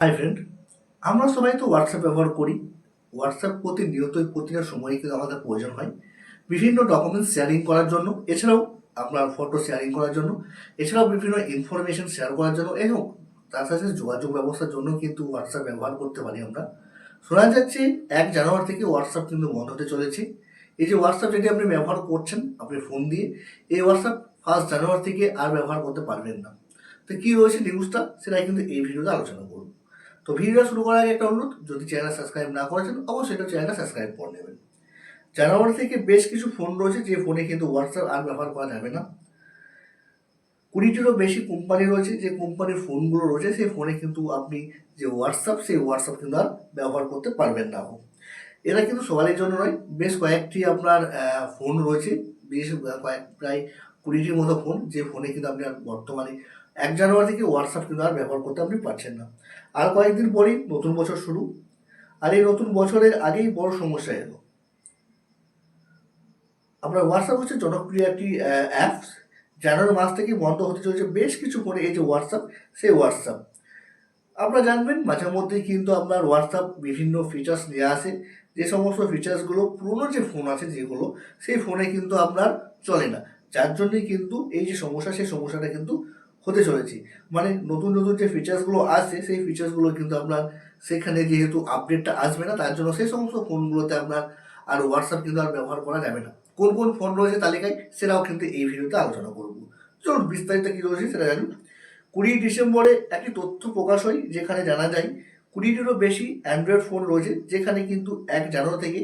Hi friend, আমরা সবাই তো হোয়াটসঅ্যাপ ব্যবহার করি। হোয়াটসঅ্যাপ প্রতিনিয়তই প্রতিটা সময় কিন্তু আমাদের প্রয়োজন হয় বিভিন্ন ডকুমেন্টস শেয়ারিং করার জন্য, এছাড়াও আপনার ফটো শেয়ারিং করার জন্য, এছাড়াও বিভিন্ন ইনফরমেশন শেয়ার করার জন্য এবং তার সাথে যোগাযোগ ব্যবস্থার জন্য কিন্তু হোয়াটসঅ্যাপ ব্যবহার করতে পারি আমরা। শোনা যাচ্ছে 1 জানুয়ারি থেকে হোয়াটসঅ্যাপ কিন্তু বন্ধ হতে চলেছে। এই যে হোয়াটসঅ্যাপ যেটি আপনি ব্যবহার করছেন আপনি ফোন দিয়ে, এই হোয়াটসঅ্যাপ 1 জানুয়ারি থেকে আর ব্যবহার করতে পারবেন না। তো কী রয়েছে নিউজটা, সেটা কিন্তু এই ভিডিওতে আলোচনা করব। তো ভিডিওটা শুরু করার আগে একটা অনুরোধ, যদি চ্যানেল সাবস্ক্রাইব না করেছেন অবশ্যই এটা চ্যানেলটা সাবস্ক্রাইব করে নেবেন। জানুয়ারি থেকে বেশ কিছু ফোন রয়েছে যে ফোনে কিন্তু হোয়াটসঅ্যাপ আর ব্যবহার করা যাবে না। 20টিরও বেশি কোম্পানি রয়েছে, যে কোম্পানির ফোনগুলো রয়েছে সেই ফোনে কিন্তু আপনি যে হোয়াটসঅ্যাপ সেই হোয়াটসঅ্যাপ কিন্তু আর ব্যবহার করতে পারবেন না। এরা কিন্তু সবারই জন্য নয়, বেশ কয়েকটি আপনার ফোন রয়েছে, প্রায় 20টির মতো ফোন, যে ফোনে কিন্তু আপনি আর বর্তমানে 1 জানুয়ারি থেকে হোয়াটসঅ্যাপ কিন্তু আর ব্যবহার করতে আপনি পারছেন না। আর কয়েকদিন পরেই নতুন বছর শুরু, আর এই নতুন বছরের আগেই বড় সমস্যা এলো। আপনার হোয়াটসঅ্যাপ হচ্ছে জনপ্রিয় একটি অ্যাপস। জানুয়ারি মাস থেকে বন্ধ হতে চলেছে বেশ কিছু ফোনে এই যে হোয়াটসঅ্যাপ, সেই হোয়াটসঅ্যাপ আপনারা জানবেন মাঝে মধ্যেই কিন্তু আপনার হোয়াটসঅ্যাপ বিভিন্ন ফিচার্স নিয়ে আসে, যে সমস্ত ফিচার্সগুলো পুরনো যে ফোন আছে যেগুলো, সেই ফোনে কিন্তু আপনার চলে না। যার জন্যই কিন্তু এই যে সমস্যা, সেই সমস্যাটা কিন্তু হতে চলেছে। মানে নতুন নতুন যে ফিচার্সগুলো আসছে সেই ফিচার্সগুলো কিন্তু আপনার সেখানে যেহেতু আপডেটটা আসবে না, তার জন্য সেই সমস্ত ফোনগুলোতে আপনার আর হোয়াটসঅ্যাপ কিন্তু আর ব্যবহার করা যাবে না। কোন কোন ফোন রয়েছে তালিকায়, সেটাও কিন্তু এই ভিডিওতে আলোচনা করব। চলুন বিস্তারিত কী রয়েছে সেটা জানুন। 20 ডিসেম্বরে একটি তথ্য প্রকাশ হয়, যেখানে জানা যায় 20টিরও বেশি অ্যান্ড্রয়েড ফোন রয়েছে যেখানে কিন্তু 1 জানুয়ারি থেকে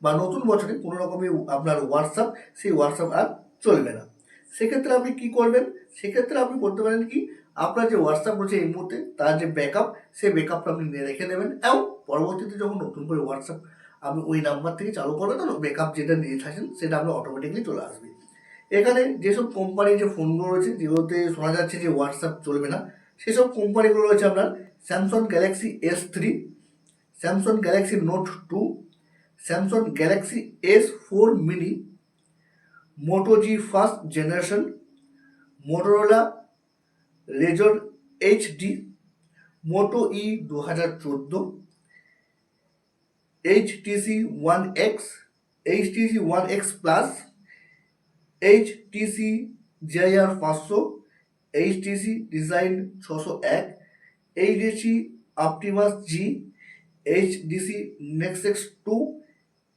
বা নতুন বছরে কোনো রকমই আপনার হোয়াটসঅ্যাপ, সেই হোয়াটসঅ্যাপ আর চলবে না। সেক্ষেত্রে আপনি কি করবেন? সেক্ষেত্রে আপনি করতে পারেন কি, আপনার যে হোয়াটসঅ্যাপ রয়েছে এই মুহূর্তে তার যে ব্যাকআপ, সেই ব্যাকআপটা আপনি নিয়ে রেখে দেবেন এবং পরবর্তীতে যখন নতুন করে হোয়াটসঅ্যাপ আপনি ওই নাম্বার থেকে চালু করবেন, তখন ব্যাকআপ যেটা নিয়ে থাকেন সেটা আপনার অটোমেটিকলি চলে আসবে। এখানে যেসব কোম্পানির যে ফোনগুলো রয়েছে যেগুলোতে শোনা যাচ্ছে যে হোয়াটসঅ্যাপ চলবে না, সেসব কোম্পানিগুলো রয়েছে আপনার Samsung Galaxy S3, Samsung Galaxy Note 2, Samsung Galaxy S4 mini, Moto G first generation, Motorola Razr HD, Moto E 2014, HTC One X plus, HTC JR 500, HTC design 601, HTC Optimus G, HTC Nexus 2,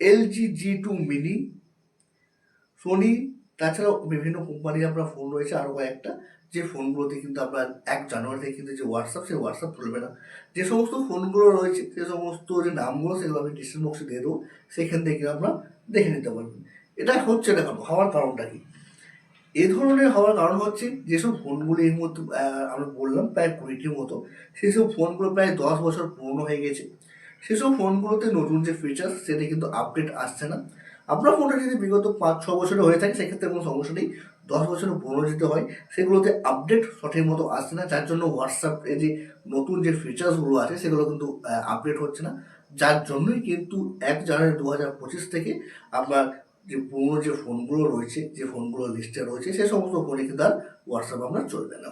LG G2 mini, Sony. তাছাড়াও বিভিন্ন কোম্পানির আপনার phone রয়েছে আরও কয়েকটা, যে ফোনগুলোতে কিন্তু আপনার 1 জানুয়ারি থেকে কিন্তু যে হোয়াটসঅ্যাপ, সেই হোয়াটসঅ্যাপ চলবে না। যে সমস্ত ফোনগুলো রয়েছে সে সমস্ত যে নামগুলো সেগুলো আমি ডিসক্রিপশন বক্সে দিয়ে দেবো, সেখান থেকে আপনারা দেখে নিতে পারবেন। এটা হচ্ছে না কেন, হওয়ার কারণটা কি? এ ধরনের হওয়ার কারণ হচ্ছে যেসব ফোনগুলো এই মুহূর্তে আমরা বললাম প্রায় 20টির মতো, সেসব ফোনগুলো প্রায় 10 বছর পুরনো হয়ে গেছে। সেসব ফোনগুলোতে নতুন যে ফিচার্স সেটা কিন্তু আপডেট আসছে না। আপনার ফোনটা যদি বিগত 5-6 বছরে হয়ে থাকে সেক্ষেত্রে কোনো সমস্যা নেই। 10 বছরের পুরনো যেতে হয় সেগুলোতে আপডেট সঠিক মতো আসছে না, যার জন্য হোয়াটসঅ্যাপে যে নতুন যে ফিচার্সগুলো আছে সেগুলো কিন্তু আপডেট হচ্ছে না। যার জন্যই কিন্তু 1 জানুয়ারি 2025 থেকে আপনার যে পুরনো যে ফোনগুলো রয়েছে, যে ফোনগুলো লিস্টে রয়েছে, সে সমস্ত ফোনে কিন্তু আর হোয়াটসঅ্যাপ আপনার চলবে না।